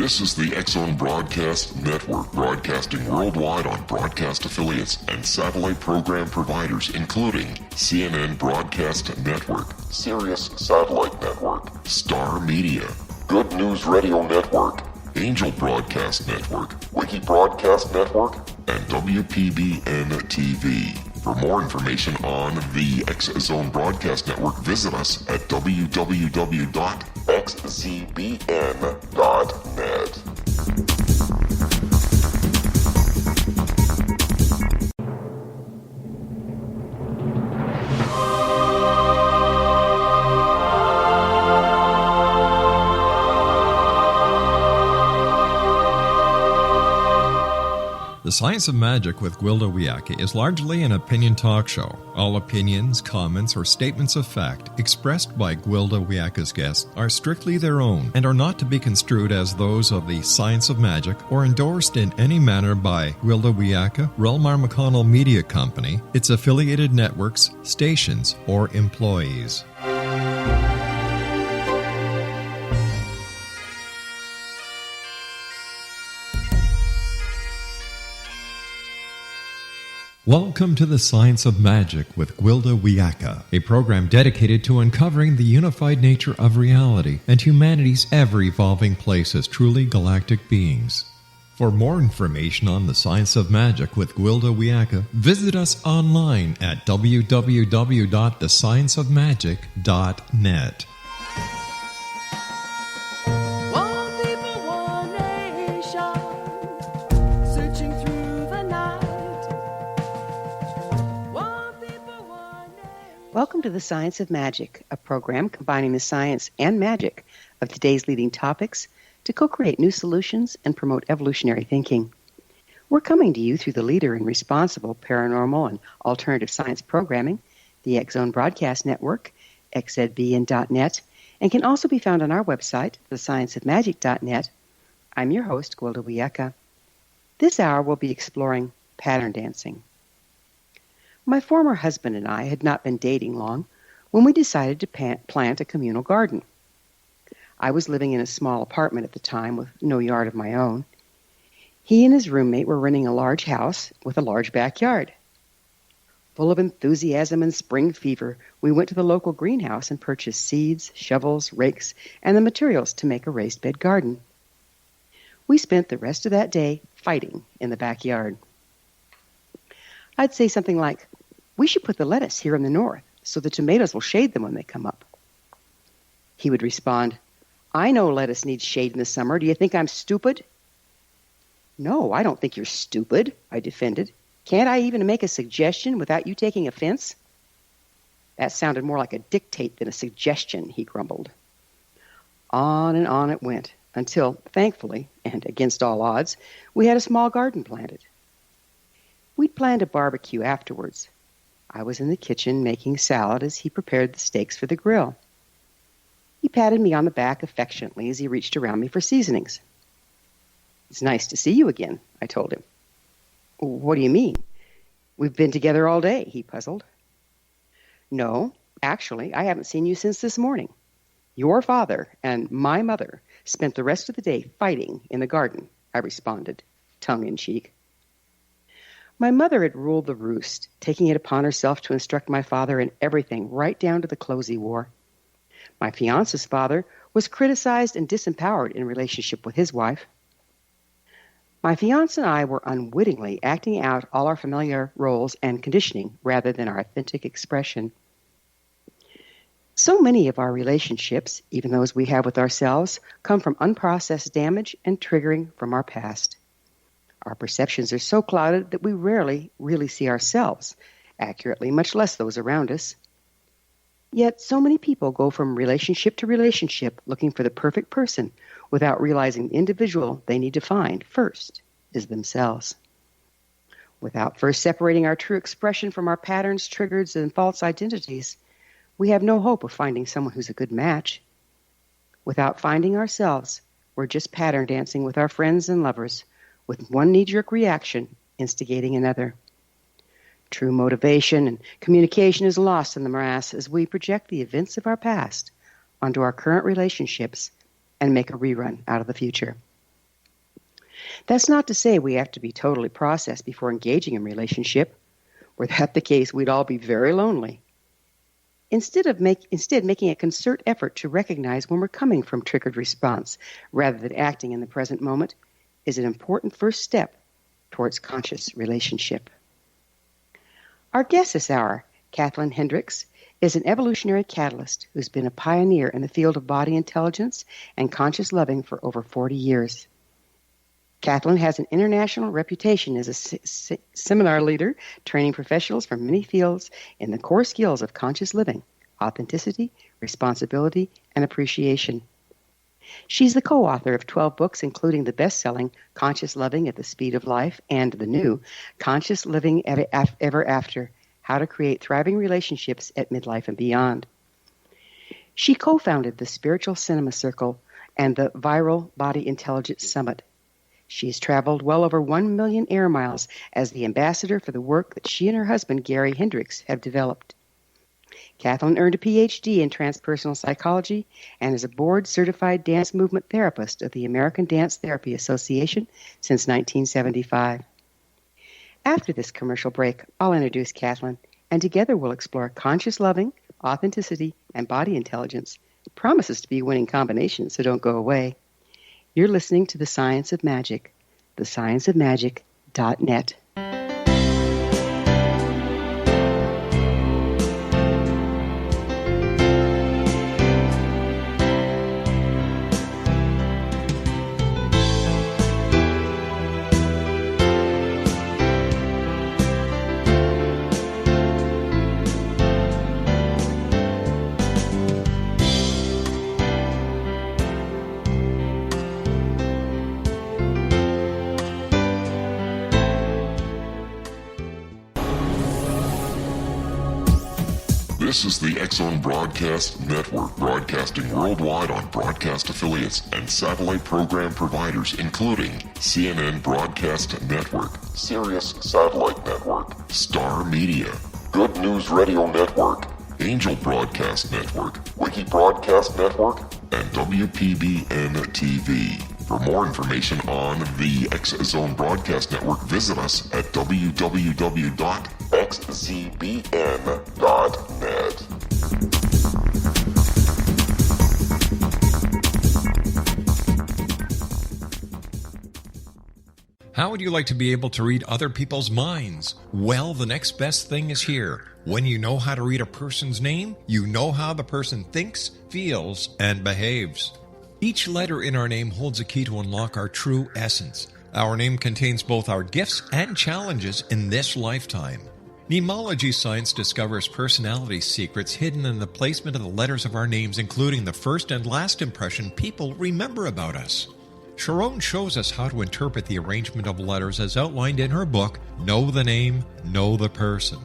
This is the X-Zone Broadcast Network, broadcasting worldwide on broadcast affiliates and satellite program providers, including CNN Broadcast Network, Sirius Satellite Network, Star Media, Good News Radio Network, Angel Broadcast Network, Wiki Broadcast Network, and WPBN TV. For more information on the X-Zone Broadcast Network, visit us at www.xzbn.net. The Science of Magic with Gwilda Wiyaka is largely an opinion talk show. All opinions, comments, or statements of fact expressed by Gwilda Wiyaka's guests are strictly their own and are not to be construed as those of the Science of Magic or endorsed in any manner by Gwilda Wiyaka, REL-MAR McConnell Media Company, its affiliated networks, stations, or employees. Welcome to the Science of Magic with Gwilda Wiyaka, a program dedicated to uncovering the unified nature of reality and humanity's ever-evolving place as truly galactic beings. For more information on the Science of Magic with Gwilda Wiyaka, visit us online at www.thescienceofmagic.net. Welcome to the Science of Magic, a program combining the science and magic of today's leading topics to co-create new solutions and promote evolutionary thinking. We're coming to you through the leader in responsible paranormal and alternative science programming, the X-Zone Broadcast Network, xzbn.net, and can also be found on our website, thescienceofmagic.net. I'm your host, Gwilda Wiyaka. This hour we'll be exploring pattern dancing. My former husband and I had not been dating long when we decided to plant a communal garden. I was living in a small apartment at the time with no yard of my own. He and his roommate were renting a large house with a large backyard. Full of enthusiasm and spring fever, we went to the local greenhouse and purchased seeds, shovels, rakes, and the materials to make a raised bed garden. We spent the rest of that day fighting in the backyard. I'd say something like, "We should put the lettuce here in the north so the tomatoes will shade them when they come up." He would respond, "I know lettuce needs shade in the summer. Do you think I'm stupid?" "No, I don't think you're stupid," I defended. "Can't I even make a suggestion without you taking offense?" That sounded more like a dictate than a suggestion, he grumbled. On and on it went, until, thankfully, and against all odds, we had a small garden planted. We'd planned a barbecue afterwards. I was in the kitchen making salad as he prepared the steaks for the grill. He patted me on the back affectionately as he reached around me for seasonings. "It's nice to see you again," I told him. "What do you mean? We've been together all day," he puzzled. "No, actually, I haven't seen you since this morning. Your father and my mother spent the rest of the day fighting in the garden," I responded, tongue in cheek. My mother had ruled the roost, taking it upon herself to instruct my father in everything, right down to the clothes he wore. My fiance's father was criticized and disempowered in relationship with his wife. My fiance and I were unwittingly acting out all our familiar roles and conditioning rather than our authentic expression. So many of our relationships, even those we have with ourselves, come from unprocessed damage and triggering from our past. Our perceptions are so clouded that we rarely really see ourselves accurately, much less those around us. Yet so many people go from relationship to relationship looking for the perfect person without realizing the individual they need to find first is themselves. Without first separating our true expression from our patterns, triggers, and false identities, we have no hope of finding someone who's a good match. Without finding ourselves, we're just pattern dancing with our friends and lovers, with one knee-jerk reaction instigating another. True motivation and communication is lost in the morass as we project the events of our past onto our current relationships and make a rerun out of the future. That's not to say we have to be totally processed before engaging in relationship. Were that the case, we'd all be very lonely. Instead, making a concerted effort to recognize when we're coming from triggered response rather than acting in the present moment is an important first step towards conscious relationship. Our guest this hour, Kathlyn Hendricks, is an evolutionary catalyst who's been a pioneer in the field of body intelligence and conscious loving for over 40 years. Kathlyn has an international reputation as a seminar leader, training professionals from many fields in the core skills of conscious living, authenticity, responsibility, and appreciation. She's the co-author of 12 books, including the best-selling Conscious Loving at the Speed of Life and the new Conscious Living Ever After, How to Create Thriving Relationships at Midlife and Beyond. She co-founded the Spiritual Cinema Circle and the Viral Body Intelligence Summit. She has traveled well over 1 million air miles as the ambassador for the work that she and her husband, Gay Hendricks, have developed. Kathlyn earned a Ph.D. in transpersonal psychology and is a board-certified dance movement therapist of the American Dance Therapy Association since 1975. After this commercial break, I'll introduce Kathlyn, and together we'll explore conscious loving, authenticity, and body intelligence. It promises to be a winning combination, so don't go away. You're listening to The Science of Magic, thescienceofmagic.net. This is the X-Zone Broadcast Network, broadcasting worldwide on broadcast affiliates and satellite program providers, including CNN Broadcast Network, Sirius Satellite Network, Star Media, Good News Radio Network, Angel Broadcast Network, Wiki Broadcast Network, and WPBN TV. For more information on the X-Zone Broadcast Network, visit us at www.xzbn.net. How would you like to be able to read other people's minds? Well, the next best thing is here. When you know how to read a person's name, you know how the person thinks, feels, and behaves. Each letter in our name holds a key to unlock our true essence. Our name contains both our gifts and challenges in this lifetime. Mnemology science discovers personality secrets hidden in the placement of the letters of our names, including the first and last impression people remember about us. Sharon shows us how to interpret the arrangement of letters as outlined in her book, Know the Name, Know the Person.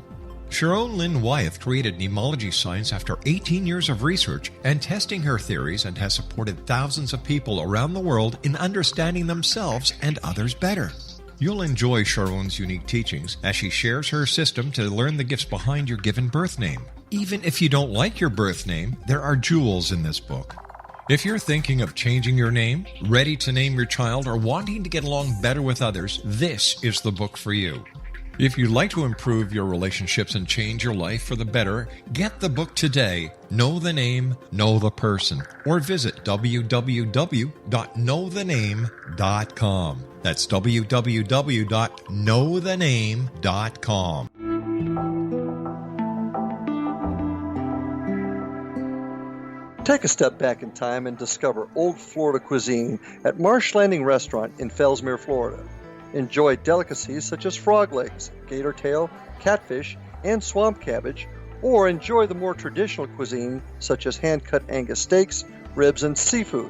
Sharon Lynn Wyeth created mnemology science after 18 years of research and testing her theories, and has supported thousands of people around the world in understanding themselves and others better. You'll enjoy Sharon's unique teachings as she shares her system to learn the gifts behind your given birth name. Even if you don't like your birth name, there are jewels in this book. If you're thinking of changing your name, ready to name your child, or wanting to get along better with others, this is the book for you. If you'd like to improve your relationships and change your life for the better, get the book today, Know the Name, Know the Person, or visit www.knowthename.com. That's www.knowthename.com. Take a step back in time and discover old Florida cuisine at Marsh Landing Restaurant in Fellsmere, Florida. Enjoy delicacies such as frog legs, gator tail, catfish, and swamp cabbage, or enjoy the more traditional cuisine such as hand-cut Angus steaks, ribs, and seafood.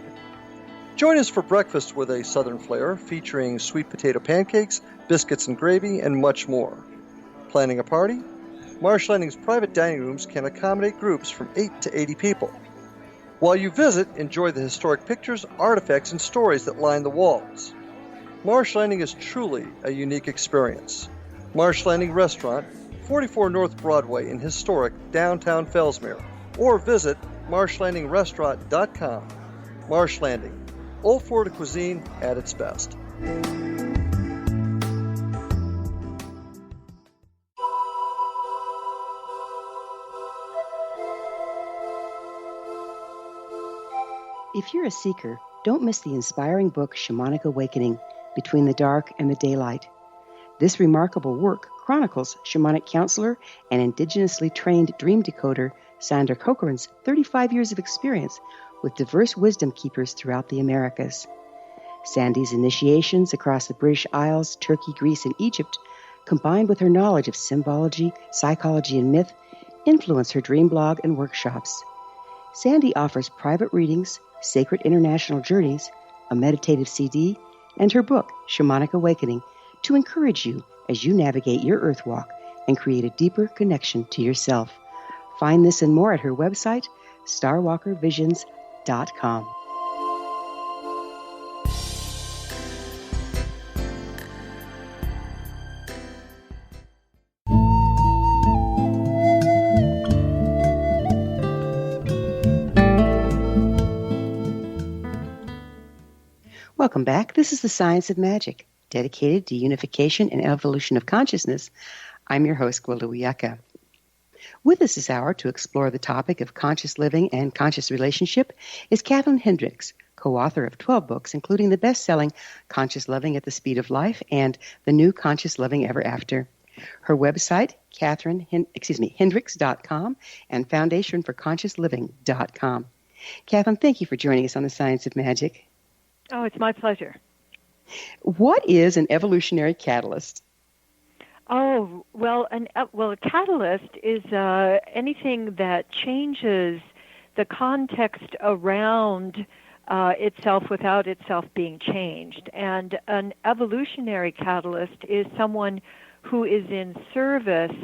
Join us for breakfast with a southern flair featuring sweet potato pancakes, biscuits and gravy, and much more. Planning a party? Marsh Landing's private dining rooms can accommodate groups from 8 to 80 people. While you visit, enjoy the historic pictures, artifacts, and stories that line the walls. Marsh Landing is truly a unique experience. Marsh Landing Restaurant, 44 North Broadway in historic downtown Fellsmere, or visit marshlandingrestaurant.com. Marsh Landing, old Florida cuisine at its best. If you're a seeker, don't miss the inspiring book Shamanic Awakening, Between the Dark and the Daylight. This remarkable work chronicles shamanic counselor and indigenously trained dream decoder Sandra Cochran's 35 years of experience with diverse wisdom keepers throughout the Americas. Sandy's initiations across the British Isles, Turkey, Greece, and Egypt, combined with her knowledge of symbology, psychology, and myth, influence her dream blog and workshops. Sandy offers private readings, sacred international journeys, a meditative CD, and her book, Shamanic Awakening, to encourage you as you navigate your earth walk and create a deeper connection to yourself. Find this and more at her website, starwalkervisions.com. Welcome back. This is The Science of Magic, dedicated to unification and evolution of consciousness. I'm your host, Gwilda Wiyaka. With us this hour to explore the topic of conscious living and conscious relationship is Kathlyn Hendricks, co-author of 12 books, including the best-selling Conscious Loving at the Speed of Life and The New Conscious Loving Ever After. Her website, Hendricks.com, and foundationforconsciousliving.com. Kathlyn, thank you for joining us on The Science of Magic. Oh, it's my pleasure. What is an evolutionary catalyst? Oh, well, a catalyst is anything that changes the context around itself without itself being changed. And an evolutionary catalyst is someone who is in service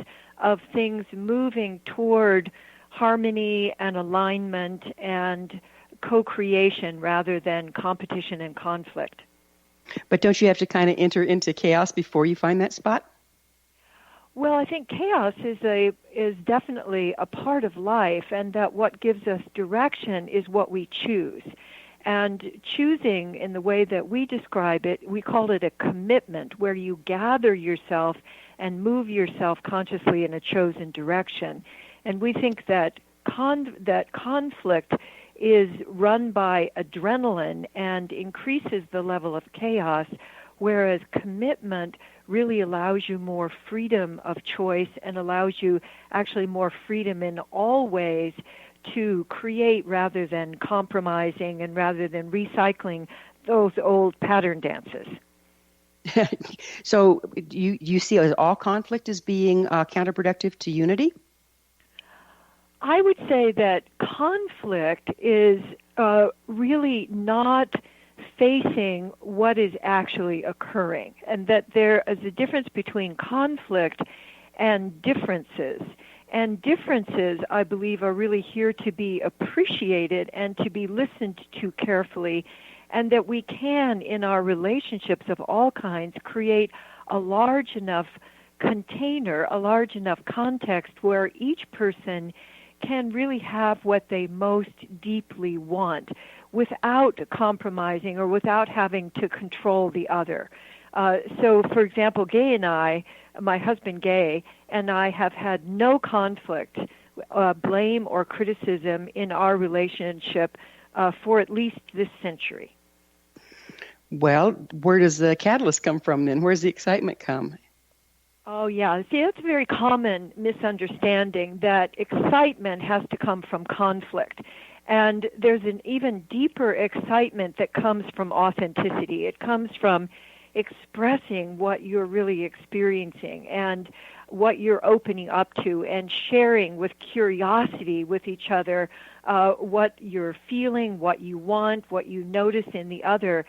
of things moving toward harmony and alignment and co-creation rather than competition and conflict. But don't you have to kind of enter into chaos before you find that spot? Well, I think chaos is definitely a part of life, and that what gives us direction is what we choose. And choosing, in the way that we describe it, we call it a commitment, where you gather yourself and move yourself consciously in a chosen direction. And we think that conflict is run by adrenaline and increases the level of chaos, whereas commitment really allows you more freedom of choice and allows you actually more freedom in all ways to create rather than compromising and rather than recycling those old pattern dances. So you see all conflict as being counterproductive to unity? I would say that conflict is really not facing what is actually occurring, and that there is a difference between conflict and differences. And differences, I believe, are really here to be appreciated and to be listened to carefully, and that we can, in our relationships of all kinds, create a large enough container, a large enough context where each person can really have what they most deeply want without compromising or without having to control the other. So, for example, Gay and I, my husband Gay, and I have had no conflict, blame or criticism in our relationship for at least this century. Well, where does the catalyst come from then? Where's the excitement come? Oh, yeah. See, that's a very common misunderstanding, that excitement has to come from conflict. And there's an even deeper excitement that comes from authenticity. It comes from expressing what you're really experiencing and what you're opening up to, and sharing with curiosity with each other what you're feeling, what you want, what you notice in the other,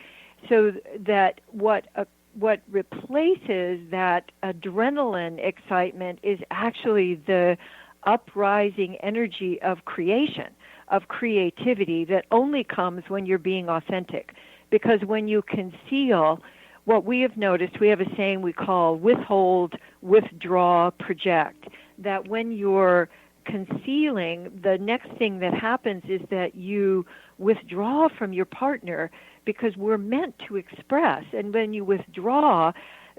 so that what replaces that adrenaline excitement is actually the uprising energy of creation, of creativity that only comes when you're being authentic. Because when you conceal, what we have noticed, we have a saying we call withhold, withdraw, project, that when you're concealing, the next thing that happens is that you withdraw from your partner, because we're meant to express. And when you withdraw,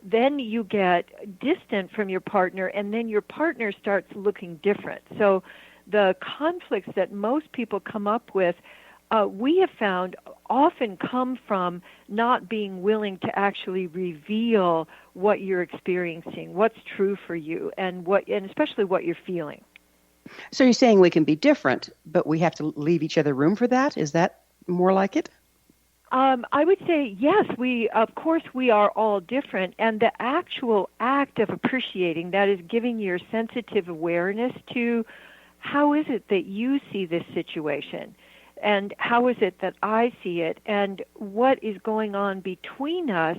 then you get distant from your partner, and then your partner starts looking different. So the conflicts that most people come up with we have found often come from not being willing to actually reveal what you're experiencing, what's true for you, and especially what you're feeling. So you're saying we can be different, but we have to leave each other room for that? Is that more like it? I would say yes. Of course, we are all different, and the actual act of appreciating, that is giving your sensitive awareness to how is it that you see this situation, and how is it that I see it, and what is going on between us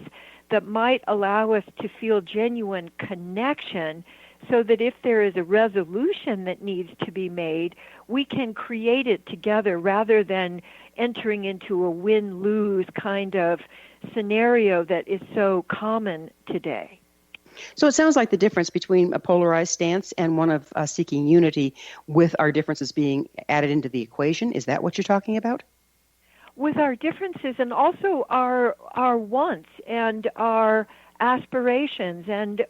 that might allow us to feel genuine connection, so that if there is a resolution that needs to be made, we can create it together rather than entering into a win-lose kind of scenario that is so common today. So it sounds like the difference between a polarized stance and one of seeking unity with our differences being added into the equation. Is that what you're talking about? With our differences and also our wants and our aspirations and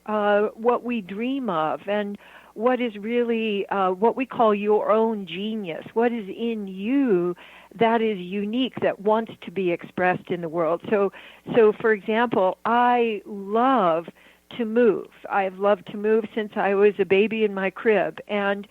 what we dream of and what is really what we call your own genius, what is in you that is unique, that wants to be expressed in the world. So for example, I love to move. I've loved to move since I was a baby in my crib, and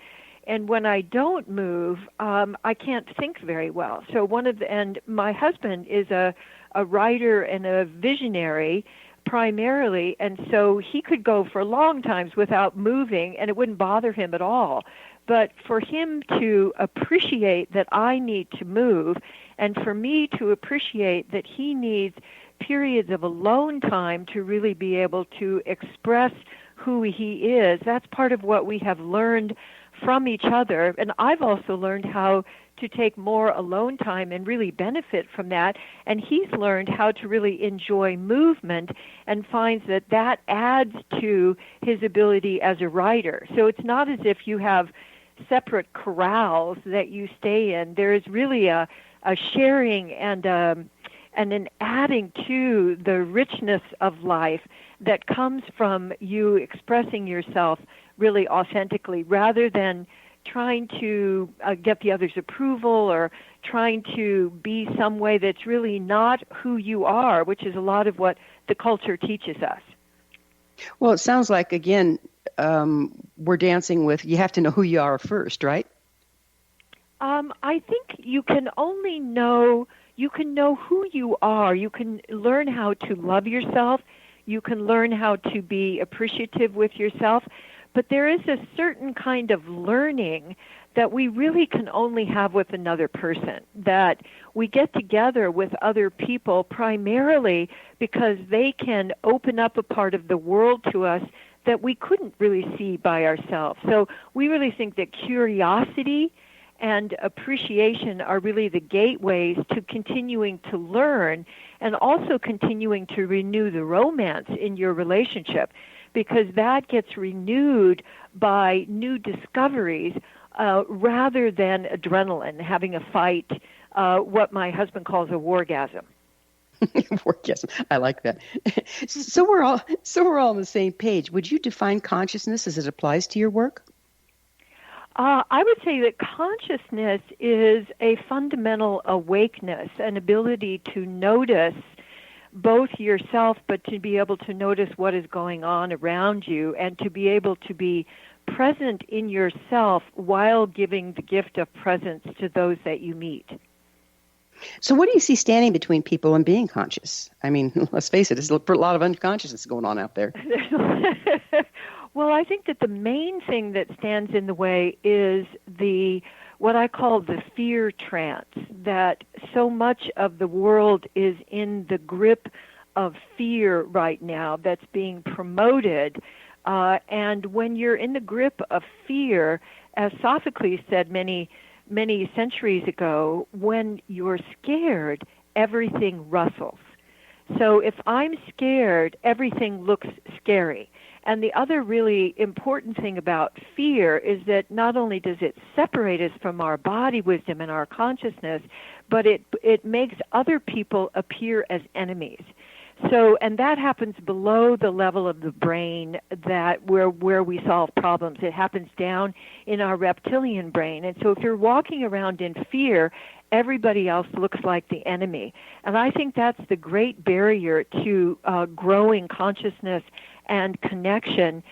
when I don't move, I can't think very well. So and my husband is a writer and a visionary primarily, and so he could go for long times without moving, and it wouldn't bother him at all. But for him to appreciate that I need to move, and for me to appreciate that he needs periods of alone time to really be able to express who he is, that's part of what we have learned from each other. And I've also learned how to take more alone time and really benefit from that. And he's learned how to really enjoy movement and finds that adds to his ability as a writer. So it's not as if you have separate corrals that you stay in. There is really a sharing and an adding to the richness of life that comes from you expressing yourself really authentically, rather than trying to get the other's approval or trying to be some way that's really not who you are, which is a lot of what the culture teaches us. Well, it sounds like, again, we're dancing with, you have to know who you are first, right? I think you can only know, you can know who you are. You can learn how to love yourself. You can learn how to be appreciative with yourself. But there is a certain kind of learning that we really can only have with another person, that we get together with other people primarily because they can open up a part of the world to us that we couldn't really see by ourselves. So we really think that curiosity and appreciation are really the gateways to continuing to learn and also continuing to renew the romance in your relationship, because that gets renewed by new discoveries rather than adrenaline, having a fight, what my husband calls a wargasm. Wargasm. I like that. So we're all on the same page. Would you define consciousness as it applies to your work? I would say that consciousness is a fundamental awakeness, an ability to notice both yourself, but to be able to notice what is going on around you and to be able to be present in yourself while giving the gift of presence to those that you meet. So what do you see standing between people and being conscious? I mean, let's face it, there's a lot of unconsciousness going on out there. Well, I think that the main thing that stands in the way is what I call the fear trance, that so much of the world is in the grip of fear right now that's being promoted. And when you're in the grip of fear, as Sophocles said many centuries ago, when you're scared, everything rustles. So if I'm scared, everything looks scary. And the other really important thing about fear is that not only does it separate us from our body wisdom and our consciousness, but it makes other people appear as enemies. So, and that happens below the level of the brain where we solve problems. It happens down in our reptilian brain. And so if you're walking around in fear, everybody else looks like the enemy. And I think that's the great barrier to growing consciousness and connection,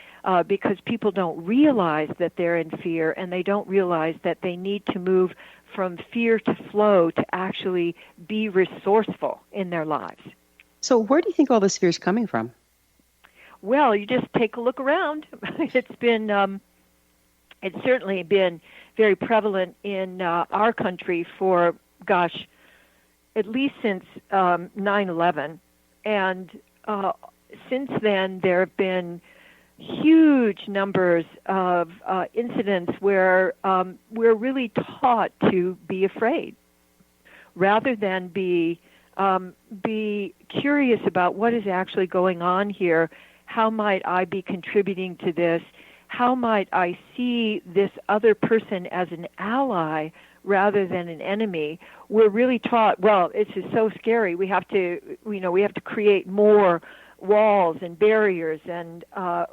because people don't realize that they're in fear, and they don't realize that they need to move from fear to flow to actually be resourceful in their lives. So where do you think all this fear is coming from? Well, you just take a look around. It's certainly been very prevalent in our country for, at least since 9/11. And since then, there have been huge numbers of incidents where we're really taught to be afraid rather than be curious about what is actually going on here. How might I be contributing to this? How might I see this other person as an ally rather than an enemy? We're really taught, well, it's just so scary. We have to create more walls and barriers and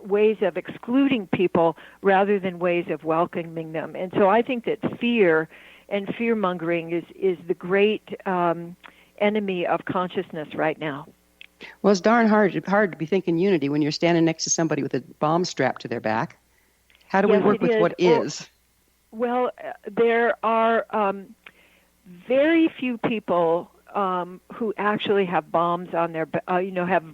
ways of excluding people rather than ways of welcoming them. And so I think that fear and fear-mongering is the great enemy of consciousness right now. Well, it's darn hard to be thinking unity when you're standing next to somebody with a bomb strapped to their back. How do we work with what is? Well, there are very few people who actually have bombs on their, have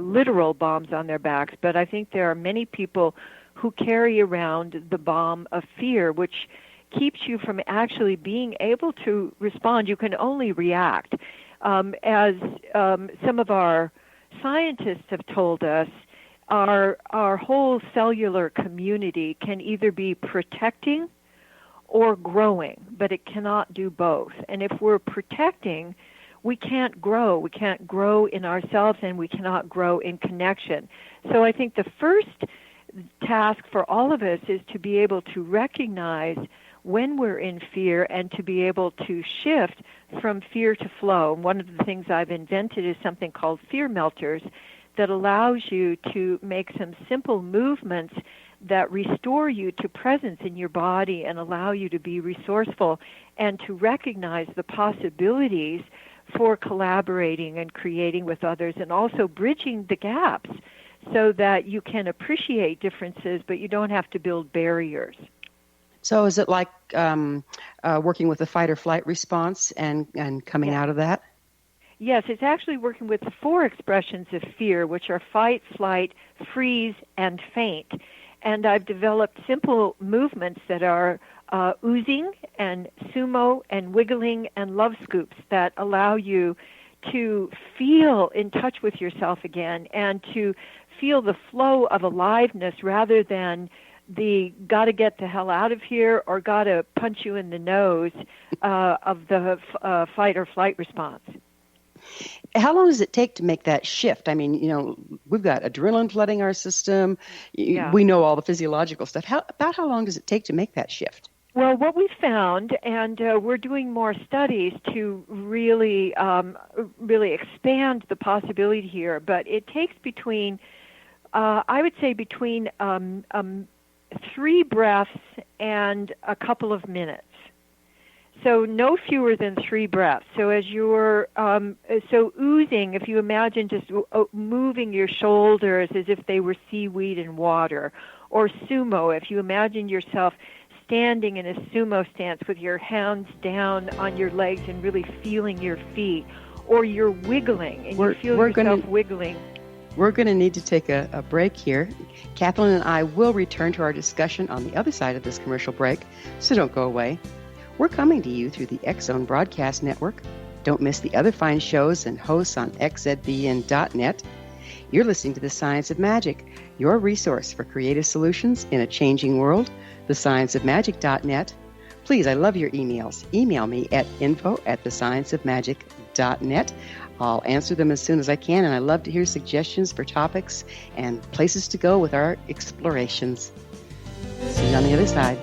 literal bombs on their backs. But I think there are many people who carry around the bomb of fear, which keeps you from actually being able to respond. You can only react. As some of our scientists have told us, our whole cellular community can either be protecting or growing, but it cannot do both. And if we're protecting, we can't grow. We can't grow in ourselves, and we cannot grow in connection. So I think the first task for all of us is to be able to recognize when we're in fear and to be able to shift from fear to flow. And one of the things I've invented is something called fear melters that allows you to make some simple movements that restore you to presence in your body and allow you to be resourceful and to recognize the possibilities for collaborating and creating with others, and also bridging the gaps so that you can appreciate differences, but you don't have to build barriers. So is it like working with the fight or flight response and coming out of that? Yes, it's actually working with the 4 expressions of fear, which are fight, flight, freeze, and faint. And I've developed simple movements that are oozing and sumo and wiggling and love scoops that allow you to feel in touch with yourself again and to feel the flow of aliveness rather than the gotta get the hell out of here or gotta punch you in the nose of the fight or flight response. How long does it take to make that shift? I mean, we've got adrenaline flooding our system. Yeah. We know all the physiological stuff. About how long does it take to make that shift? Well, what we found, and we're doing more studies to really expand the possibility here, but it takes between, I would say, between 3 breaths and a couple of minutes. So no fewer than 3 breaths. So as you're oozing, if you imagine just moving your shoulders as if they were seaweed in water, or sumo, if you imagine yourself standing in a sumo stance with your hands down on your legs and really feeling your feet, or you're wiggling and you feel yourself wiggling. We're going to need to take a break here. Kathlyn and I will return to our discussion on the other side of this commercial break, so don't go away. We're coming to you through the X-Zone Broadcast Network. Don't miss the other fine shows and hosts on xzbn.net. You're listening to The Science of Magic, your resource for creative solutions in a changing world, thescienceofmagic.net. Please, I love your emails. Email me at info@thescienceofmagic.net. I'll answer them as soon as I can, and I love to hear suggestions for topics and places to go with our explorations. See you on the other side.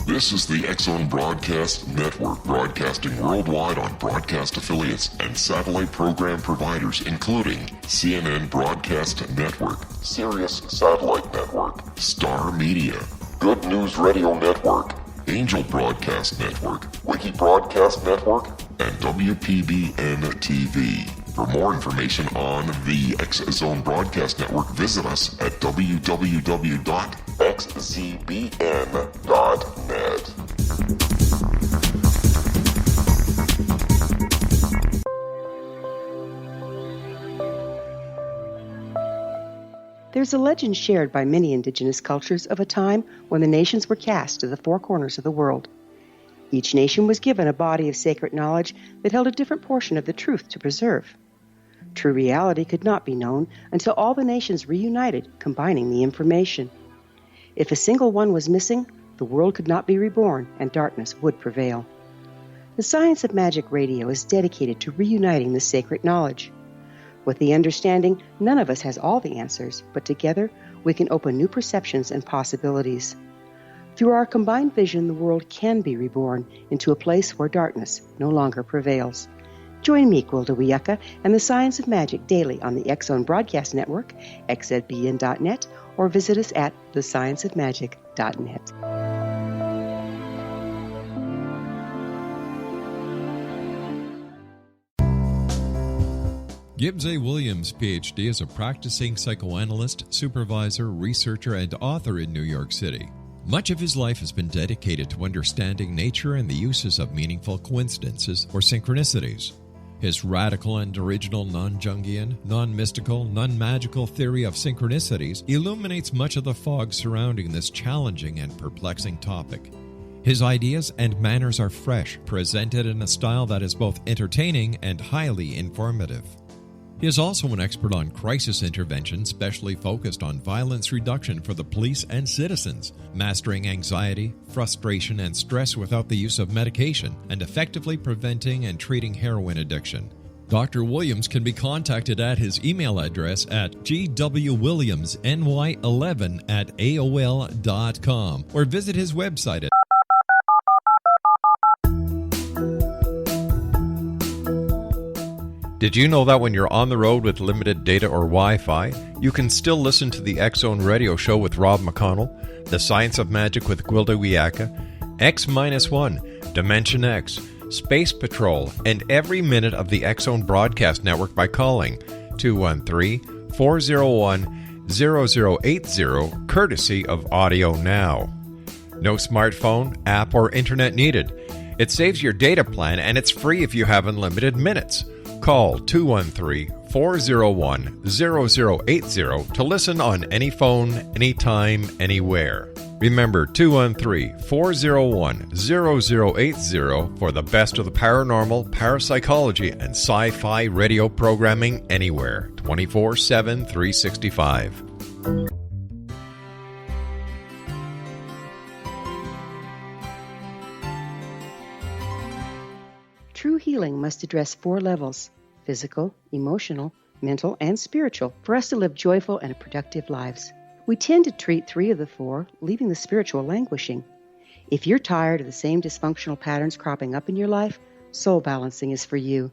This This is the X-Zone Broadcast Network, broadcasting worldwide on broadcast affiliates and satellite program providers, including CNN Broadcast Network, Sirius Satellite Network, Star Media, Good News Radio Network, Angel Broadcast Network, Wiki Broadcast Network, and WPBN TV. For more information on the X-Zone Broadcast Network, visit us at www.xzbn.net. There's a legend shared by many indigenous cultures of a time when the nations were cast to the four corners of the world. Each nation was given a body of sacred knowledge that held a different portion of the truth to preserve. True reality could not be known until all the nations reunited, combining the information. If a single one was missing, the world could not be reborn and darkness would prevail. The Science of Magic Radio is dedicated to reuniting the sacred knowledge. With the understanding, none of us has all the answers, but together we can open new perceptions and possibilities. Through our combined vision, the world can be reborn into a place where darkness no longer prevails. Join me, Gwilda Wiyaka, and the Science of Magic daily on the X-Zone Broadcast Network, xzbn.net, or visit us at thescienceofmagic.net. Gibbs A. Williams, Ph.D., is a practicing psychoanalyst, supervisor, researcher, and author in New York City. Much of his life has been dedicated to understanding nature and the uses of meaningful coincidences or synchronicities. His radical and original non-Jungian, non-mystical, non-magical theory of synchronicities illuminates much of the fog surrounding this challenging and perplexing topic. His ideas and manners are fresh, presented in a style that is both entertaining and highly informative. He is also an expert on crisis intervention, specially focused on violence reduction for the police and citizens, mastering anxiety, frustration, and stress without the use of medication, and effectively preventing and treating heroin addiction. Dr. Williams can be contacted at his email address at gwwilliamsny11@aol.com or visit his website at Did you know that when you're on the road with limited data or Wi-Fi, you can still listen to the X-Zone Radio Show with Rob McConnell, The Science of Magic with Gwilda Wiyaka, X-1, Dimension X, Space Patrol, and every minute of the X-Zone Broadcast Network by calling 213-401-0080, courtesy of Audio Now. No smartphone, app, or internet needed. It saves your data plan and it's free if you have unlimited minutes. Call 213-401-0080 to listen on any phone, anytime, anywhere. Remember 213-401-0080 for the best of the paranormal, parapsychology, and sci-fi radio programming anywhere, 24/7, 365. True healing must address 4 levels: physical, emotional, mental, and spiritual, for us to live joyful and productive lives. We tend to treat 3 of the 4, leaving the spiritual languishing. If you're tired of the same dysfunctional patterns cropping up in your life, Soul Balancing is for you.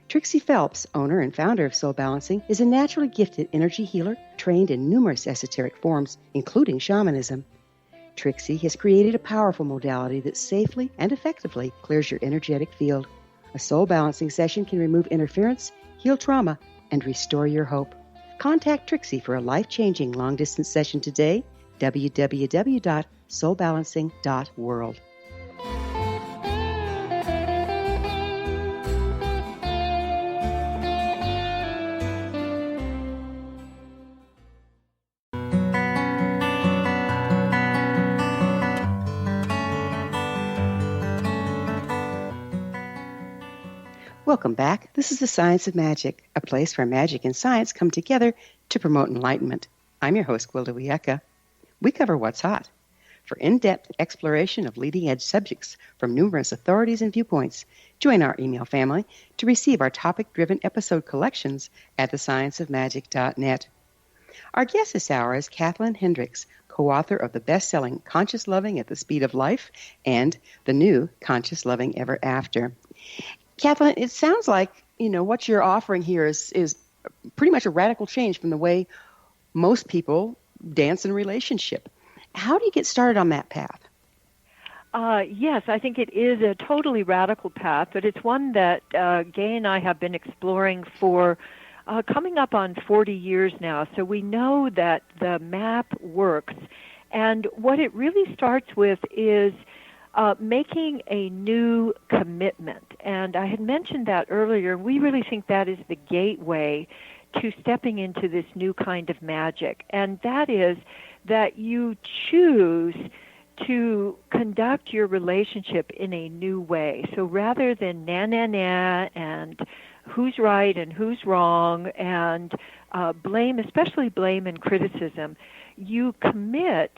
Trixie Phelps, owner and founder of Soul Balancing, is a naturally gifted energy healer trained in numerous esoteric forms, including shamanism. Trixie has created a powerful modality that safely and effectively clears your energetic field. A soul balancing session can remove interference, heal trauma, and restore your hope. Contact Trixie for a life-changing long-distance session today, www.soulbalancing.world. Welcome back. This is the Science of Magic, a place where magic and science come together to promote enlightenment. I'm your host, Gwilda Wiyaka. We cover what's hot. For in-depth exploration of leading-edge subjects from numerous authorities and viewpoints, join our email family to receive our topic-driven episode collections at thescienceofmagic.net. Our guest this hour is Kathlyn Hendricks, co-author of the best-selling Conscious Loving at the Speed of Life and the new Conscious Loving Ever After. Kathlyn, it sounds like, what you're offering here is pretty much a radical change from the way most people dance in a relationship. How do you get started on that path? Yes, I think it is a totally radical path, but it's one that Gay and I have been exploring for coming up on 40 years now. So we know that the map works. And what it really starts with is making a new commitment. And I had mentioned that earlier. We really think that is the gateway to stepping into this new kind of magic. And that is that you choose to conduct your relationship in a new way. So rather than na and who's right and who's wrong and blame, especially blame and criticism, you commit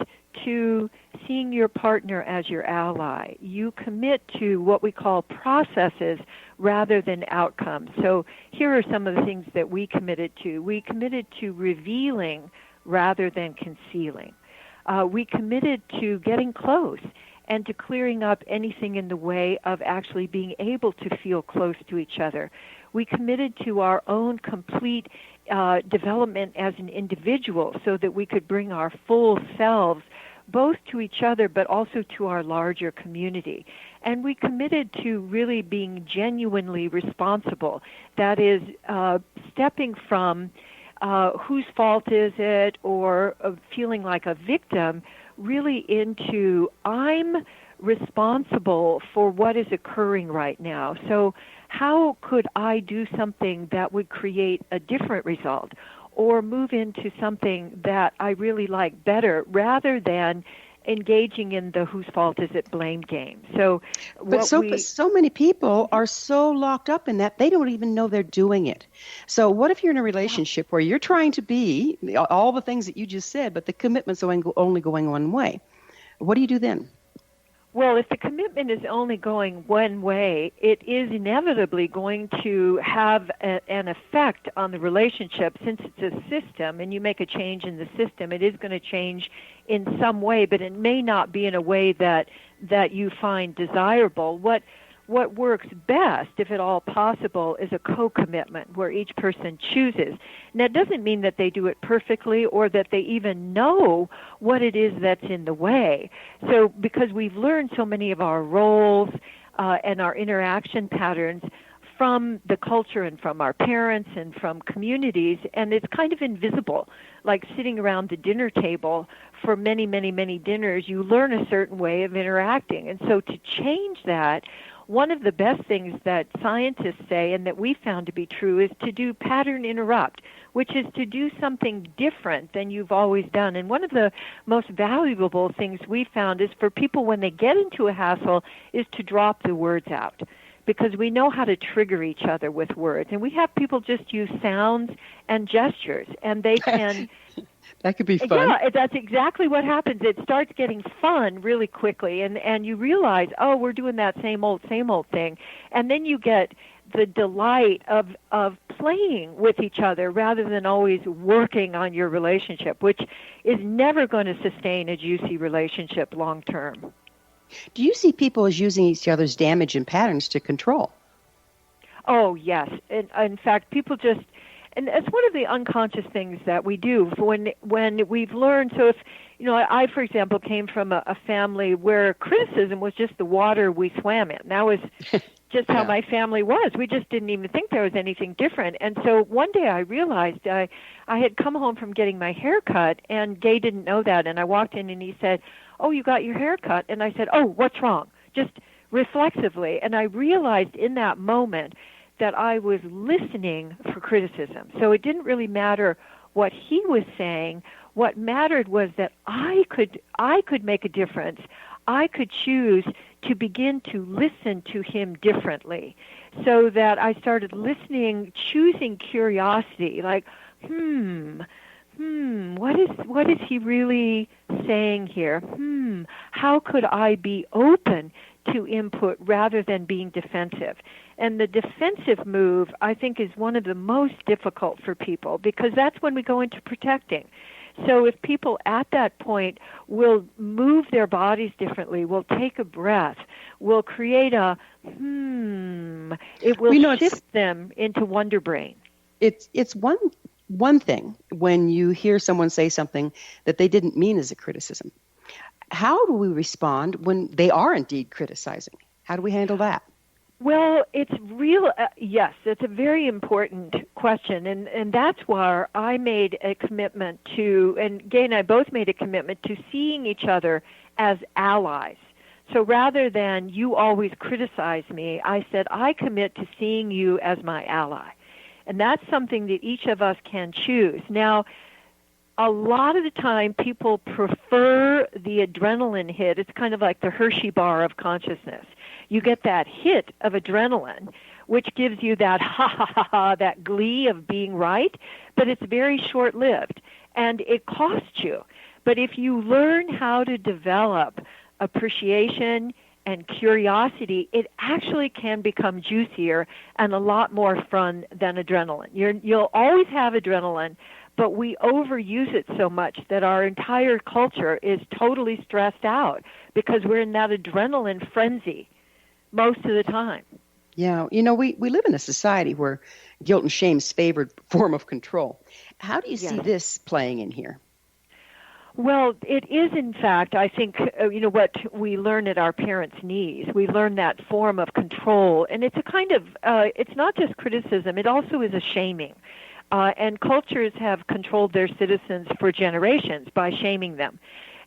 to seeing your partner as your ally. You commit to what we call processes rather than outcomes. So here are some of the things that we committed to. We committed to revealing rather than concealing. We committed to getting close and to clearing up anything in the way of actually being able to feel close to each other. We committed to our own complete development as an individual so that we could bring our full selves both to each other but also to our larger community. And we committed to really being genuinely responsible. That is, stepping from whose fault is it or feeling like a victim really into I'm responsible for what is occurring right now. So how could I do something that would create a different result or move into something that I really like better rather than engaging in the whose fault is it blame game. But so many people are so locked up in that they don't even know they're doing it. So what if you're in a relationship where you're trying to be all the things that you just said, but the commitment's only going one way? What do you do then? Well, if the commitment is only going one way, it is inevitably going to have an effect on the relationship. Since it's a system and you make a change in the system, it is going to change in some way, but it may not be in a way that you find desirable. What works best, if at all possible, is a co-commitment where each person chooses. And that doesn't mean that they do it perfectly or that they even know what it is that's in the way. So because we've learned so many of our roles and our interaction patterns from the culture and from our parents and from communities, and it's kind of invisible, like sitting around the dinner table for many, many, many dinners, you learn a certain way of interacting. And so to change that, one of the best things that scientists say and that we found to be true is to do pattern interrupt, which is to do something different than you've always done. And one of the most valuable things we found is for people when they get into a hassle is to drop the words out, because we know how to trigger each other with words. And we have people just use sounds and gestures, and they can... That could be fun. Yeah, that's exactly what happens. It starts getting fun really quickly, and you realize, oh, we're doing that same old thing. And then you get the delight of playing with each other rather than always working on your relationship, which is never going to sustain a juicy relationship long term. Do you see people as using each other's damage and patterns to control? Oh, yes. In fact, people just... And it's one of the unconscious things that we do when we've learned. So if, I, for example, came from a family where criticism was just the water we swam in. That was just how my family was. We just didn't even think there was anything different. And so one day I realized I had come home from getting my hair cut, and Gay didn't know that. And I walked in and he said, "Oh, you got your hair cut?" And I said, "Oh, what's wrong?" Just reflexively. And I realized in that moment that I was listening for criticism. So it didn't really matter what he was saying. What mattered was that I could make a difference. I could choose to begin to listen to him differently, so that I started listening, choosing curiosity, like, what is he really saying here? How could I be open to input rather than being defensive? And the defensive move, I think, is one of the most difficult for people because that's when we go into protecting. So if people at that point will move their bodies differently, will take a breath, will create a it will shift them into wonder brain. It's one thing when you hear someone say something that they didn't mean as a criticism. How do we respond when they are indeed criticizing? How do we handle that? Well, it's yes, it's a very important question, and that's why I made a commitment to, and Gay and I both made a commitment to seeing each other as allies. So rather than you always criticize me, I said I commit to seeing you as my ally. And that's something that each of us can choose. Now, a lot of the time people prefer the adrenaline hit. It's kind of like the Hershey bar of consciousness. You get that hit of adrenaline, which gives you that that glee of being right, but it's very short-lived, and it costs you. But if you learn how to develop appreciation and curiosity, it actually can become juicier and a lot more fun than adrenaline. You'll always have adrenaline, but we overuse it so much that our entire culture is totally stressed out because we're in that adrenaline frenzy most of the time. Yeah, we live in a society where guilt and shame's favored form of control. How do you see this playing in here? Well, it is, in fact, I think, what we learn at our parents' knees. We learn that form of control, and it's a kind of, it's not just criticism, it also is a shaming. And cultures have controlled their citizens for generations by shaming them.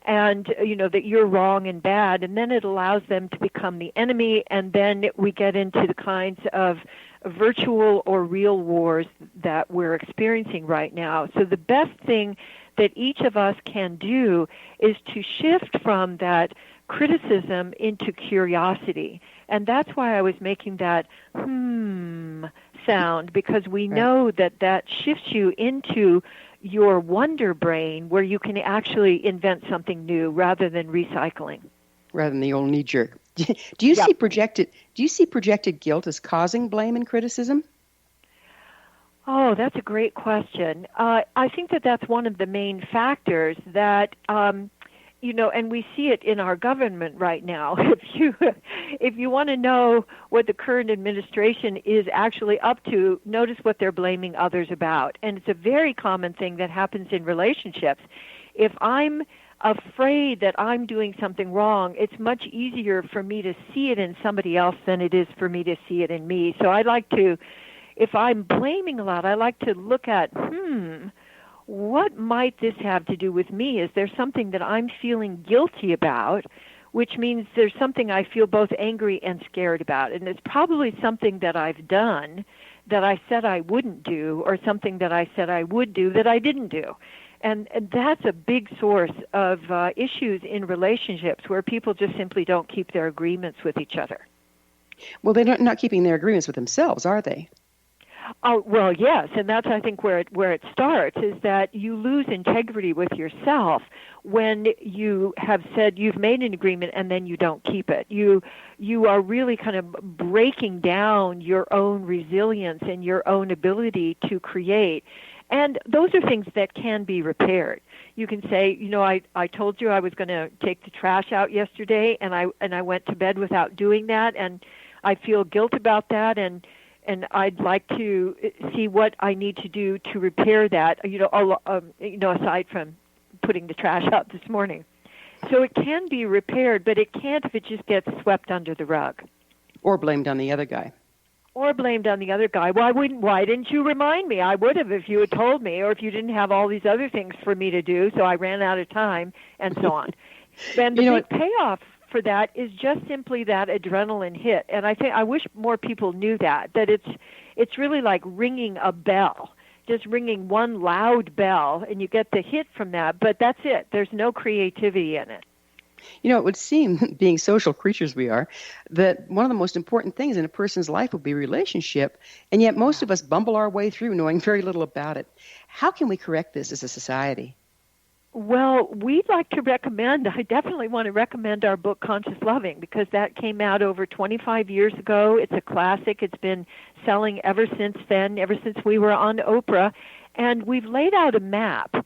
And, that you're wrong and bad, and then it allows them to become the enemy, and then we get into the kinds of virtual or real wars that we're experiencing right now. So the best thing that each of us can do is to shift from that criticism into curiosity. And that's why I was making that sound, because we know that shifts you into your wonder brain where you can actually invent something new rather than recycling. Rather than the old knee jerk. Do you see projected guilt as causing blame and criticism? Oh, that's a great question. I think that's one of the main factors that, and we see it in our government right now. If you want to know what the current administration is actually up to, notice what they're blaming others about. And it's a very common thing that happens in relationships. If I'm afraid that I'm doing something wrong, it's much easier for me to see it in somebody else than it is for me to see it in me. So I like to, if I'm blaming a lot, I like to look at, what might this have to do with me? Is there something that I'm feeling guilty about, which means there's something I feel both angry and scared about? And it's probably something that I've done that I said I wouldn't do, or something that I said I would do that I didn't do. And that's a big source of issues in relationships where people just simply don't keep their agreements with each other. Well, they're not keeping their agreements with themselves, are they? Oh, well, yes, and that's, I think, where it starts, is that you lose integrity with yourself when you have said you've made an agreement and then you don't keep it. You are really kind of breaking down your own resilience and your own ability to create. And those are things that can be repaired. You can say, I told you I was going to take the trash out yesterday, and I went to bed without doing that, and I feel guilt about that, and I'd like to see what I need to do to repair that, aside from putting the trash out this morning. So it can be repaired, but it can't if it just gets swept under the rug. Or blamed on the other guy. Why didn't you remind me? I would have if you had told me, or if you didn't have all these other things for me to do, so I ran out of time, and so on. And the big payoff for that is just simply that adrenaline hit. And I wish more people knew that it's really like ringing a bell, just ringing one loud bell, and you get the hit from that, but that's it. There's no creativity in it. It would seem, being social creatures we are, that one of the most important things in a person's life would be relationship, and yet most of us bumble our way through knowing very little about it. How can we correct this as a society? Well, we'd like to recommend, I definitely want to recommend our book, Conscious Loving, because that came out over 25 years ago. It's a classic. It's been selling ever since then, ever since we were on Oprah. And we've laid out a map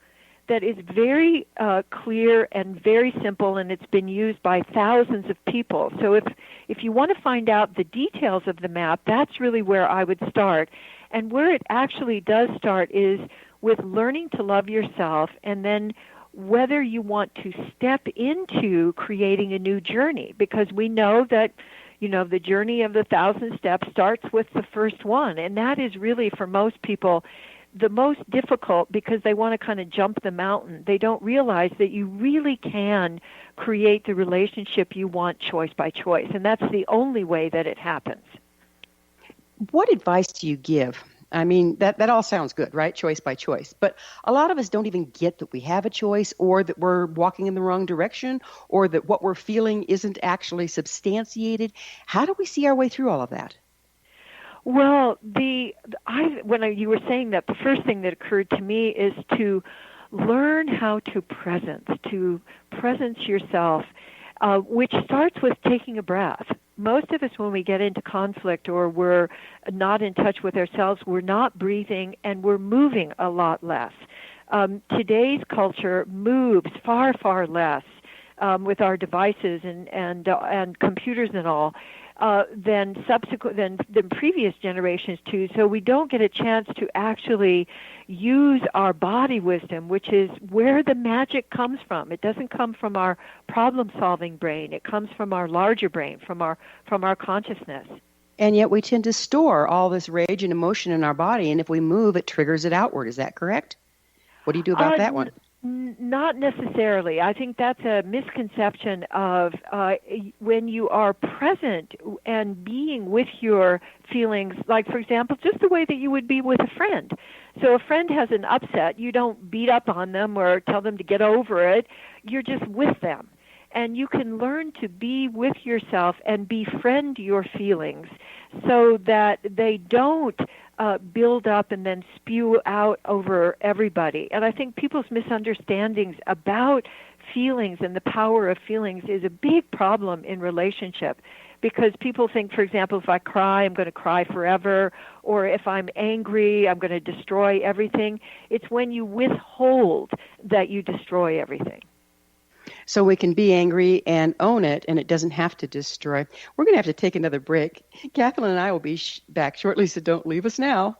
that is very clear and very simple, and it's been used by thousands of people. So if you want to find out the details of the map, that's really where I would start. And where it actually does start is with learning to love yourself, and then whether you want to step into creating a new journey, because we know that, the journey of the 1,000 steps starts with the first one, and that is really, for most people, the most difficult, because they want to kind of jump the mountain. They don't realize that you really can create the relationship you want choice by choice, and that's the only way that it happens. What advice do you give? I mean, that all sounds good, right? Choice by choice. But a lot of us don't even get that we have a choice, or that we're walking in the wrong direction, or that what we're feeling isn't actually substantiated. How do we see our way through all of that? Well, when you were saying that, the first thing that occurred to me is to learn how to presence yourself, which starts with taking a breath. Most of us, when we get into conflict or we're not in touch with ourselves, we're not breathing and we're moving a lot less. Today's culture moves far, far less with our devices and computers and all than previous generations too. So we don't get a chance to actually use our body wisdom, which is where the magic comes from. It doesn't come from our problem-solving brain. It comes from our larger brain, from our consciousness. And yet we tend to store all this rage and emotion in our body, and if we move, it triggers it outward. Is that correct? What do you do about that one? Not necessarily. I think that's a misconception of when you are present and being with your feelings, like, for example, just the way that you would be with a friend. So a friend has an upset. You don't beat up on them or tell them to get over it. You're just with them. And you can learn to be with yourself and befriend your feelings so that they don't build up and then spew out over everybody. And I think people's misunderstandings about feelings and the power of feelings is a big problem in relationship, because people think, for example, if I cry, I'm going to cry forever, or if I'm angry, I'm going to destroy everything. It's when you withhold that you destroy everything. So we can be angry and own it, and it doesn't have to destroy. We're going to have to take another break. Kathlyn and I will be back shortly, so don't leave us now.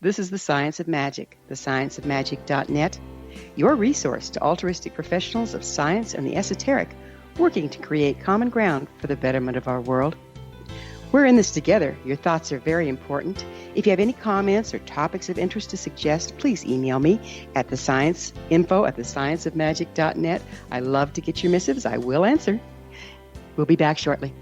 This is The Science of Magic, thescienceofmagic.net, your resource to altruistic professionals of science and the esoteric, working to create common ground for the betterment of our world. We're in this together. Your thoughts are very important. If you have any comments or topics of interest to suggest, please email me at info@thescienceofmagic.net. I love to get your missives. I will answer. We'll be back shortly.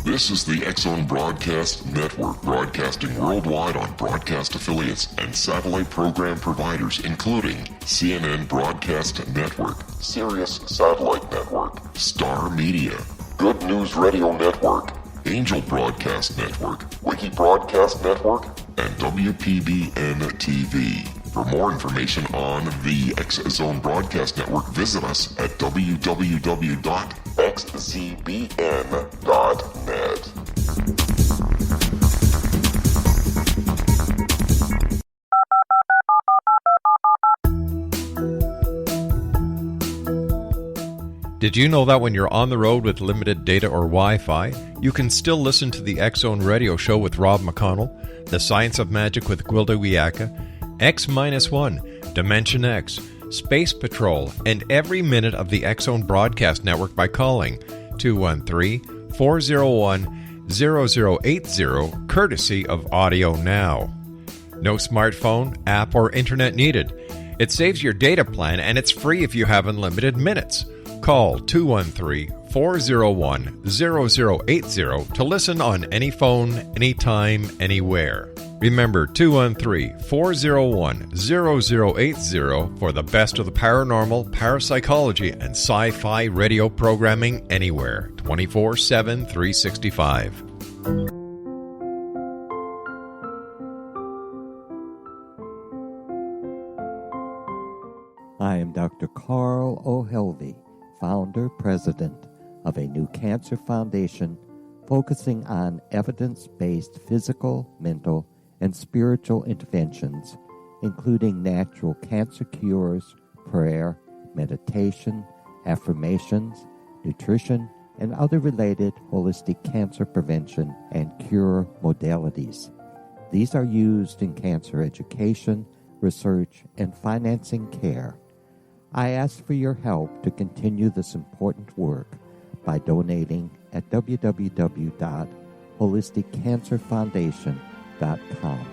This is the X-Zone Broadcast Network, broadcasting worldwide on broadcast affiliates and satellite program providers, including CNN Broadcast Network, Sirius Satellite Network, Star Media, Good News Radio Network, Angel Broadcast Network, Wiki Broadcast Network, and WPBN TV. For more information on the X-Zone Broadcast Network, visit us at www.xzbn.net. Did you know that when you're on the road with limited data or Wi-Fi, you can still listen to the X-Zone Radio Show with Rob McConnell, The Science of Magic with Gwilda Wiyaka, X-1, Dimension X, Space Patrol, and every minute of the X-Zone Broadcast Network by calling 213-401-0080, courtesy of Audio Now. No smartphone, app, or internet needed. It saves your data plan, and it's free if you have unlimited minutes. Call 213-401-0080 to listen on any phone, anytime, anywhere. Remember 213-401-0080 for the best of the paranormal, parapsychology, and sci-fi radio programming anywhere, 24/7, 365. I am Dr. Carl O'Helvey, founder, president of a new cancer foundation focusing on evidence-based physical, mental, and spiritual interventions, including natural cancer cures, prayer, meditation, affirmations, nutrition, and other related holistic cancer prevention and cure modalities. These are used in cancer education, research, and financing care. I ask for your help to continue this important work by donating at www.holisticcancerfoundation.com.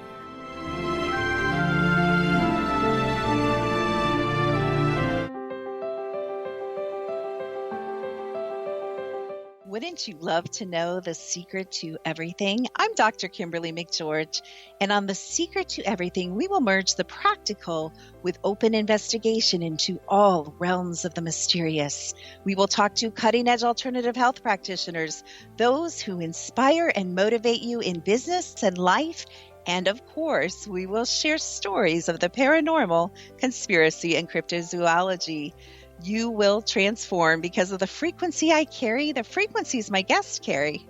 Wouldn't you love to know the secret to everything? I'm Dr. Kimberly McGeorge, and on The Secret to Everything, we will merge the practical with open investigation into all realms of the mysterious. We will talk to cutting-edge alternative health practitioners, those who inspire and motivate you in business and life, and of course, we will share stories of the paranormal, conspiracy, and cryptozoology. You will transform because of the frequency I carry, the frequencies my guests carry.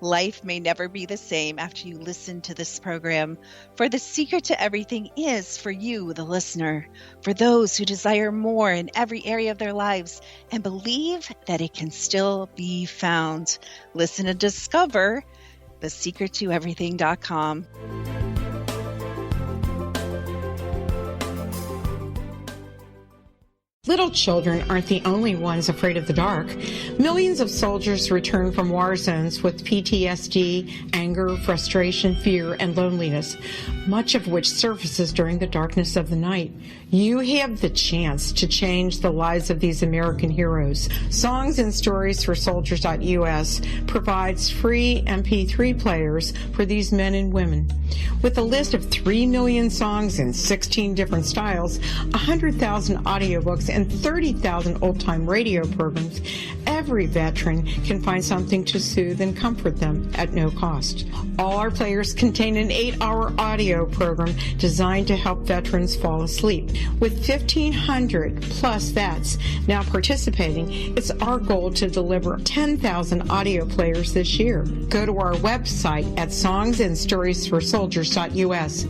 Life may never be the same after you listen to this program, for the secret to everything is for you, the listener, for those who desire more in every area of their lives and believe that it can still be found. Listen and discover thesecrettoeverything.com. Little children aren't the only ones afraid of the dark. Millions of soldiers return from war zones with PTSD, anger, frustration, fear, and loneliness, much of which surfaces during the darkness of the night. You have the chance to change the lives of these American heroes. Songs and Stories for Soldiers.us provides free MP3 players for these men and women. With a list of 3 million songs in 16 different styles, 100,000 audiobooks, and 30,000 old-time radio programs, every veteran can find something to soothe and comfort them at no cost. All our players contain an 8-hour audio program designed to help veterans fall asleep. With 1,500 plus vets now participating, it's our goal to deliver 10,000 audio players this year. Go to our website at songsandstoriesforsoldiers.us.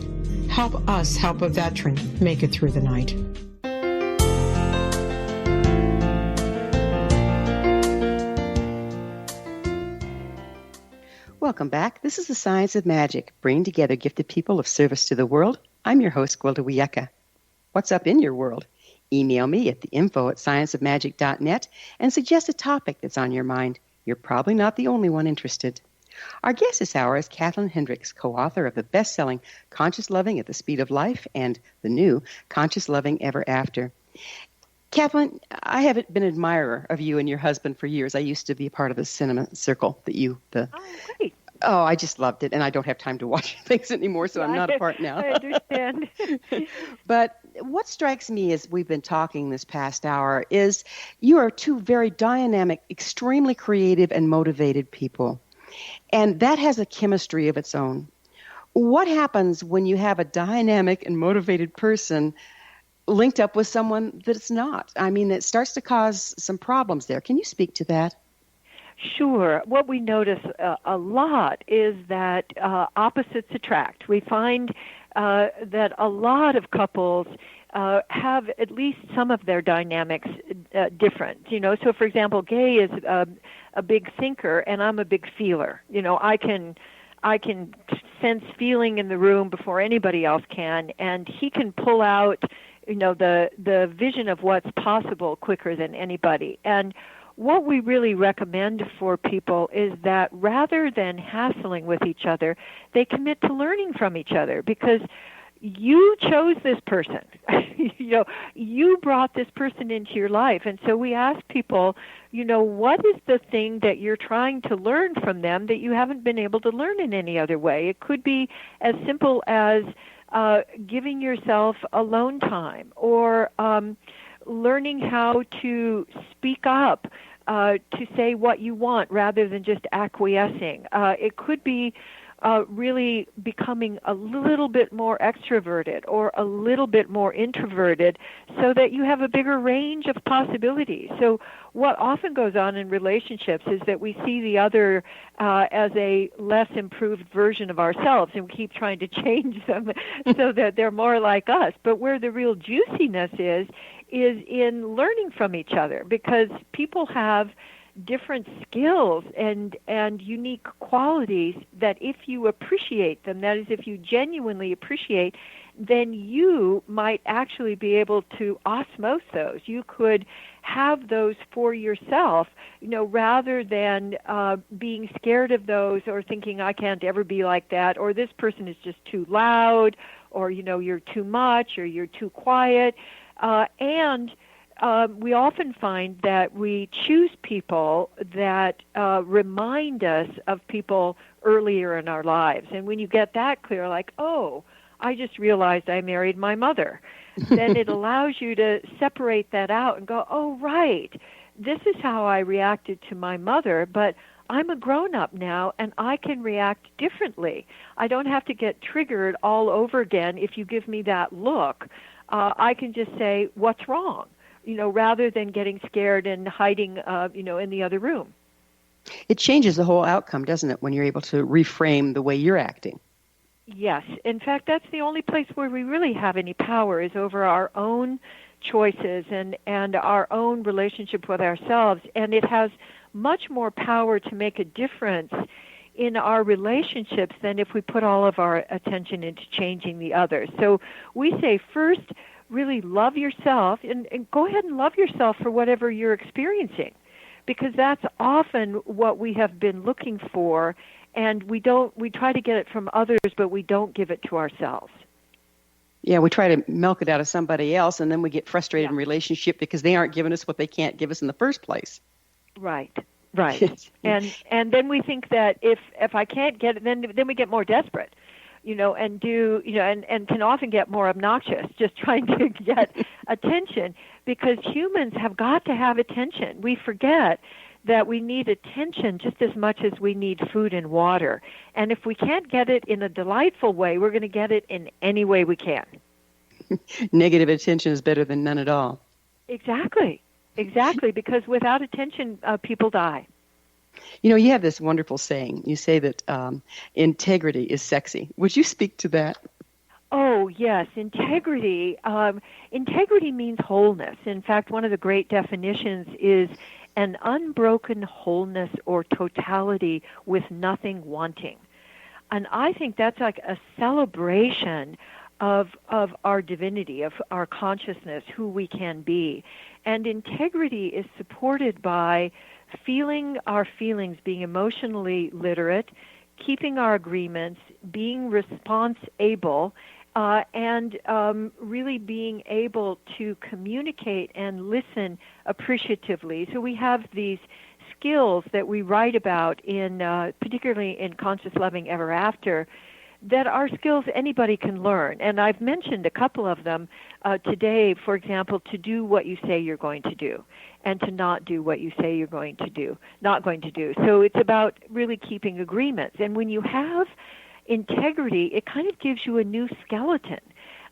Help us help a veteran make it through the night. Welcome back. This is The Science of Magic, bringing together gifted people of service to the world. I'm your host, Gwilda Wiyaka. What's up in your world? Email me at info@scienceofmagic.net and suggest a topic that's on your mind. You're probably not the only one interested. Our guest this hour is Kathlyn Hendricks, co-author of the best-selling Conscious Loving at the Speed of Life and the new Conscious Loving Ever After. Kathlyn, I have been an admirer of you and your husband for years. I used to be a part of the cinema circle that Great. Oh, I just loved it, and I don't have time to watch things anymore, so I'm not a part now. I understand. But what strikes me as we've been talking this past hour is you are two very dynamic, extremely creative, and motivated people. And that has a chemistry of its own. What happens when you have a dynamic and motivated person linked up with someone that's not? I mean, it starts to cause some problems there. Can you speak to that? Sure. What we notice a lot is that opposites attract. We find that a lot of couples have at least some of their dynamics different. You know, so for example, Gay is a big thinker, and I'm a big feeler. You know, I can sense feeling in the room before anybody else can, and he can pull out, you know, the vision of what's possible quicker than anybody. And what we really recommend for people is that rather than hassling with each other, they commit to learning from each other, because you chose this person. You brought this person into your life. And so we ask people, what is the thing that you're trying to learn from them that you haven't been able to learn in any other way? It could be as simple as giving yourself alone time, or learning how to speak up, to say what you want rather than just acquiescing. It could be really becoming a little bit more extroverted or a little bit more introverted so that you have a bigger range of possibilities. So what often goes on in relationships is that we see the other as a less improved version of ourselves, and we keep trying to change them so that they're more like us. But where the real juiciness is in learning from each other, because people have different skills and unique qualities that if you appreciate them, that is, if you genuinely appreciate, then you might actually be able to osmose those. You could have those for yourself, rather than being scared of those or thinking, I can't ever be like that, or this person is just too loud, or, you're too much, or you're too quiet. We often find that we choose people that remind us of people earlier in our lives. And when you get that clear, like, oh, I just realized I married my mother, then it allows you to separate that out and go, oh, right, this is how I reacted to my mother, but I'm a grown-up now, and I can react differently. I don't have to get triggered all over again if you give me that look. I can just say, what's wrong? Rather than getting scared and hiding, in the other room. It changes the whole outcome, doesn't it, when you're able to reframe the way you're acting? Yes. In fact, that's the only place where we really have any power, is over our own choices and our own relationship with ourselves. And it has much more power to make a difference in our relationships than if we put all of our attention into changing the others. So we say, first, really love yourself, and go ahead and love yourself for whatever you're experiencing, because that's often what we have been looking for, and we try to get it from others, but we don't give it to ourselves. Yeah, we try to milk it out of somebody else, and then we get frustrated in relationship because they aren't giving us what they can't give us in the first place. Right. and then we think that if I can't get it, then we get more desperate. And can often get more obnoxious, just trying to get attention, because humans have got to have attention. We forget that we need attention just as much as we need food and water. And if we can't get it in a delightful way, we're going to get it in any way we can. Negative attention is better than none at all. Exactly, because without attention, people die. You have this wonderful saying. You say that integrity is sexy. Would you speak to that? Oh, yes. Integrity. Integrity means wholeness. In fact, one of the great definitions is an unbroken wholeness or totality with nothing wanting. And I think that's like a celebration of our divinity, of our consciousness, who we can be. And integrity is supported by feeling our feelings, being emotionally literate, keeping our agreements, being response-able, and really being able to communicate and listen appreciatively. So we have these skills that we write about in, particularly in Conscious Loving Ever After, that are skills anybody can learn. And I've mentioned a couple of them today, for example, to do what you say you're going to do, and to not do what you say you're going to do, not going to do. So it's about really keeping agreements. And when you have integrity, it kind of gives you a new skeleton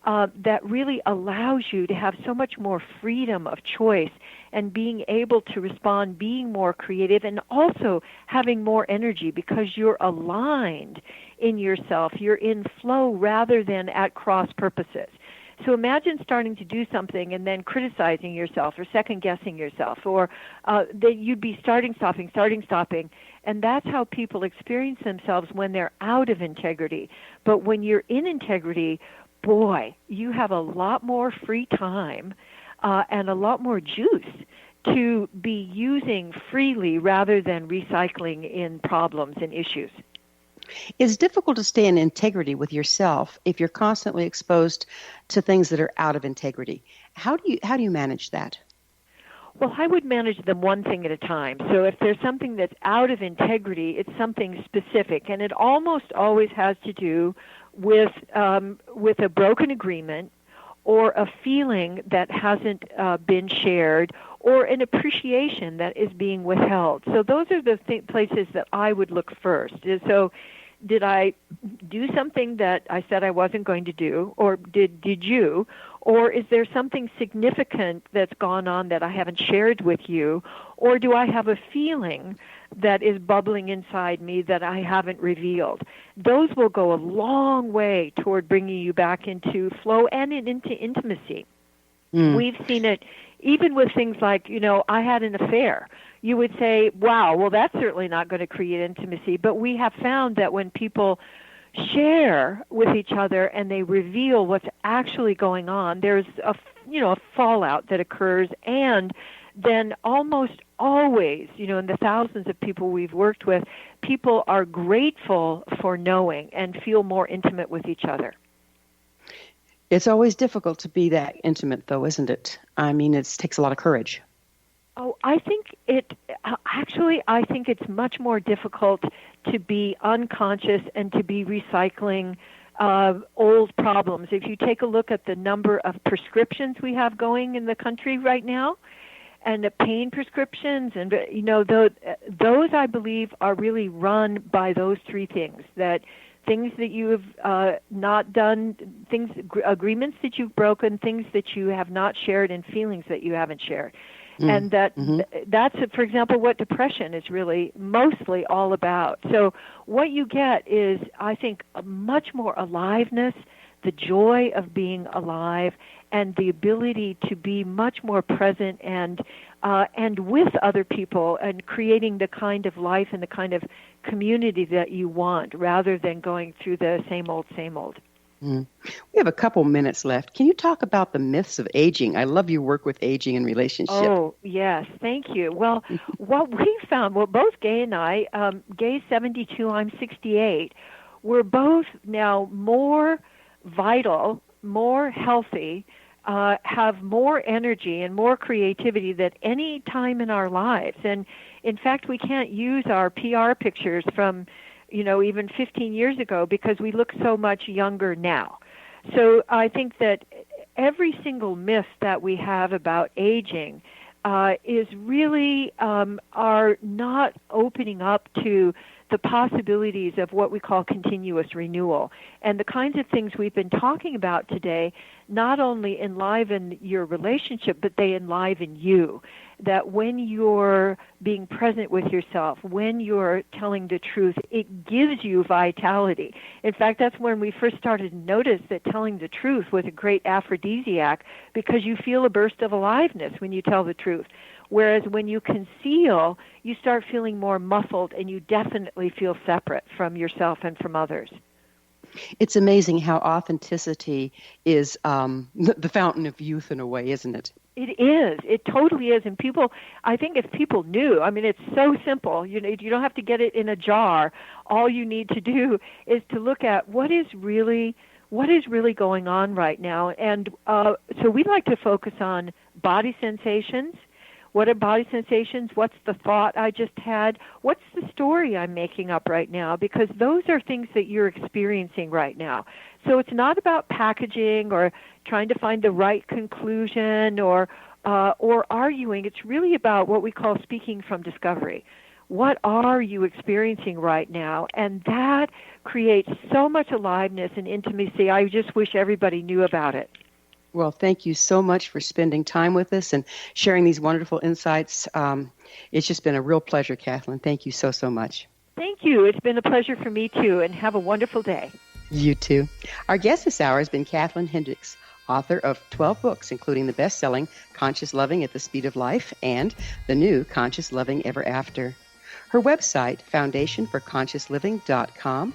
that really allows you to have so much more freedom of choice and being able to respond, being more creative, and also having more energy because you're aligned in yourself. You're in flow rather than at cross purposes. So imagine starting to do something and then criticizing yourself or second-guessing yourself, or that you'd be starting, stopping, and that's how people experience themselves when they're out of integrity. But when you're in integrity, boy, you have a lot more free time and a lot more juice to be using freely rather than recycling in problems and issues. It's difficult to stay in integrity with yourself if you're constantly exposed to things that are out of integrity. How do you manage that? Well, I would manage them one thing at a time. So if there's something that's out of integrity, it's something specific, and it almost always has to do with a broken agreement or a feeling that hasn't been shared or an appreciation that is being withheld. So those are the places that I would look first. So did I do something that I said I wasn't going to do, or did you? Or is there something significant that's gone on that I haven't shared with you? Or do I have a feeling that is bubbling inside me that I haven't revealed? Those will go a long way toward bringing you back into flow and into intimacy. We've seen it even with things like, I had an affair. You would say, wow, well, that's certainly not going to create intimacy. But we have found that when people share with each other and they reveal what's actually going on, there's a fallout that occurs, and then almost always, in the thousands of people we've worked with, people are grateful for knowing and feel more intimate with each other. It's always difficult to be that intimate, though, isn't it? I mean, it takes a lot of courage. Oh, I think it's much more difficult to be unconscious and to be recycling old problems. If you take a look at the number of prescriptions we have going in the country right now, and the pain prescriptions, and those I believe are really run by those three things: that things that you have not done, agreements that you've broken, things that you have not shared, and feelings that you haven't shared. And that's, for example, what depression is really mostly all about. So what you get is, I think, a much more aliveness, the joy of being alive, and the ability to be much more present and with other people, and creating the kind of life and the kind of community that you want, rather than going through the same old, same old. We have a couple minutes left. Can you talk about the myths of aging? I love your work with aging and relationship. Oh, yes. Thank you. Well, what we found, both Gay and I, Gay's 72, I'm 68, we're both now more vital, more healthy, have more energy and more creativity than any time in our lives. And in fact, we can't use our PR pictures from even 15 years ago because we look so much younger now. So I think that every single myth that we have about aging is really are not opening up to the possibilities of what we call continuous renewal. And the kinds of things we've been talking about today not only enliven your relationship, but they enliven you. That when you're being present with yourself, when you're telling the truth, it gives you vitality. In fact, that's when we first started to notice that telling the truth was a great aphrodisiac, because you feel a burst of aliveness when you tell the truth. Whereas when you conceal, you start feeling more muffled, and you definitely feel separate from yourself and from others. It's amazing how authenticity is the fountain of youth in a way, isn't it? It is. It totally is. And people, I think if people knew, I mean, it's so simple. You don't have to get it in a jar. All you need to do is to look at what is really going on right now. And so we like to focus on body sensations. What are body sensations? What's the thought I just had? What's the story I'm making up right now? Because those are things that you're experiencing right now. So it's not about packaging or trying to find the right conclusion or arguing. It's really about what we call speaking from discovery. What are you experiencing right now? And that creates so much aliveness and intimacy. I just wish everybody knew about it. Well, thank you so much for spending time with us and sharing these wonderful insights. It's just been a real pleasure, Kathlyn. Thank you so much. Thank you. It's been a pleasure for me, too, and have a wonderful day. You too. Our guest this hour has been Kathlyn Hendricks, author of 12 books, including the best-selling Conscious Loving at the Speed of Life and the new Conscious Loving Ever After. Her website, foundationforconsciousliving.com.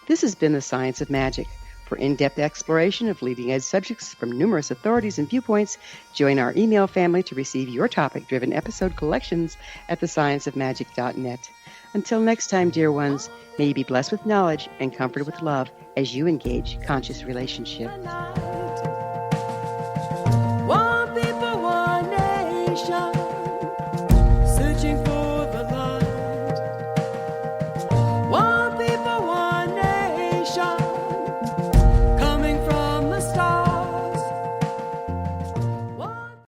This has been The Science of Magic, For in-depth exploration of leading-edge subjects from numerous authorities and viewpoints, join our email family to receive your topic-driven episode collections at thescienceofmagic.net. Until next time, dear ones, may you be blessed with knowledge and comforted with love as you engage conscious relationship.